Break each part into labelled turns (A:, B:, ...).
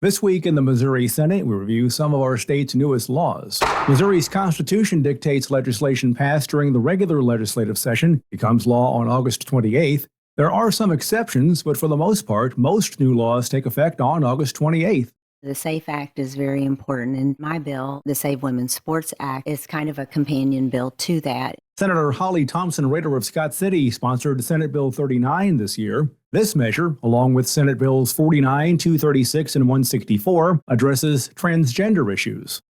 A: This week in the Missouri Senate, we review some of our state's newest laws. Missouri's Constitution dictates legislation passed during the regular legislative session becomes law on August 28th. There are some exceptions, but for the most part, most new laws take effect on August 28th.
B: The SAFE Act is very important. In my bill, the Save Women's Sports Act, is kind of a companion bill to that.
A: Senator Thompson, Rehder of Scott City, sponsored Senate Bill 39 this year. This measure, along with Senate Bills 49, 236, and 164, addresses transgender issues.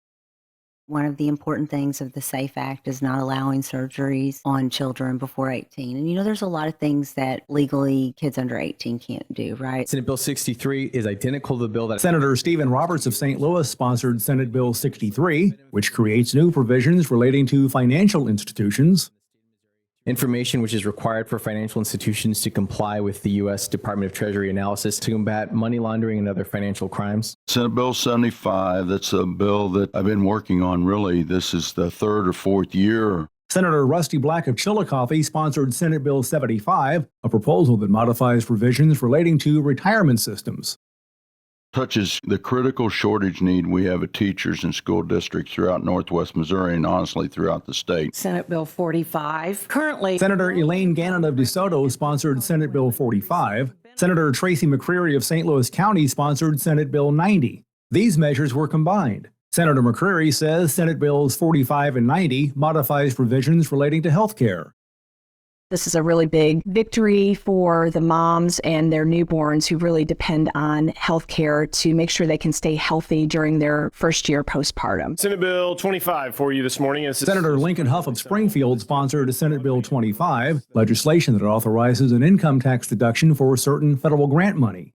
B: One of the important things of the SAFE Act is not allowing surgeries on children before 18. And there's a lot of things that legally kids under 18 can't do, right?
C: Senate Bill 63 is identical to the bill that
A: Senator Stephen Roberts of St. Louis sponsored Senate Bill 63, which creates new provisions relating to financial institutions.
C: information which is required for financial institutions to comply with the U.S. Department of Treasury analysis to combat money laundering and other financial crimes.
D: Senate Bill 75, that's a bill that I've been working on, really. This is the third or fourth year.
A: Senator Rusty Black of Chillicothe sponsored Senate Bill 75, a proposal that modifies provisions relating to retirement systems.
D: Touches the critical shortage need we have of teachers in school districts throughout Northwest Missouri and honestly throughout the state.
E: Senate Bill 45. Currently,
A: Senator Elaine Gannon of DeSoto sponsored Senate Bill 45. Senator Tracy McCreery of St. Louis County sponsored Senate Bill 90. These measures were combined. Senator McCreery says Senate Bills 45 and 90 modifies provisions relating to health care.
F: This is a really big victory for the moms and their newborns who really depend on health care to make sure they can stay healthy during their first year postpartum.
G: Senate Bill 25 for you this morning.
A: Senator Lincoln Hough of Springfield sponsored Senate Bill 25, legislation that authorizes an income tax deduction for certain federal grant money.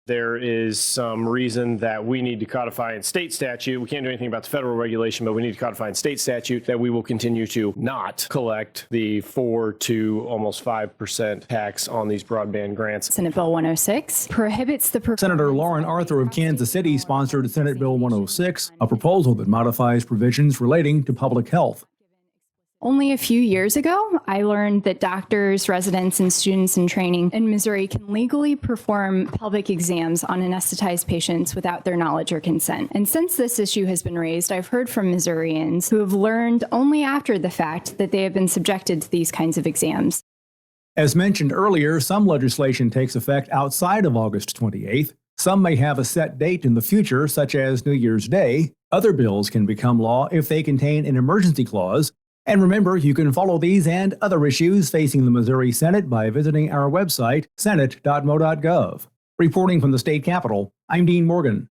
G: There is some reason that we need to codify in state statute. We can't do anything about the federal regulation, but we need to codify in state statute that we will continue to not collect the 4 to almost 5% tax on these broadband grants.
H: Senate Bill 106 prohibits the
A: Senator Lauren Arthur of Kansas City sponsored Senate Bill 106, a proposal that modifies provisions relating to public health.
H: Only a few years ago, I learned that doctors, residents, and students in training in Missouri can legally perform pelvic exams on anesthetized patients without their knowledge or consent. And since this issue has been raised, I've heard from Missourians who have learned only after the fact that they have been subjected to these kinds of exams.
A: As mentioned earlier, some legislation takes effect outside of August 28th. Some may have a set date in the future, such as New Year's Day. Other bills can become law if they contain an emergency clause. And remember, you can follow these and other issues facing the Missouri Senate by visiting our website, senate.mo.gov. Reporting from the state capitol, I'm Dean Morgan.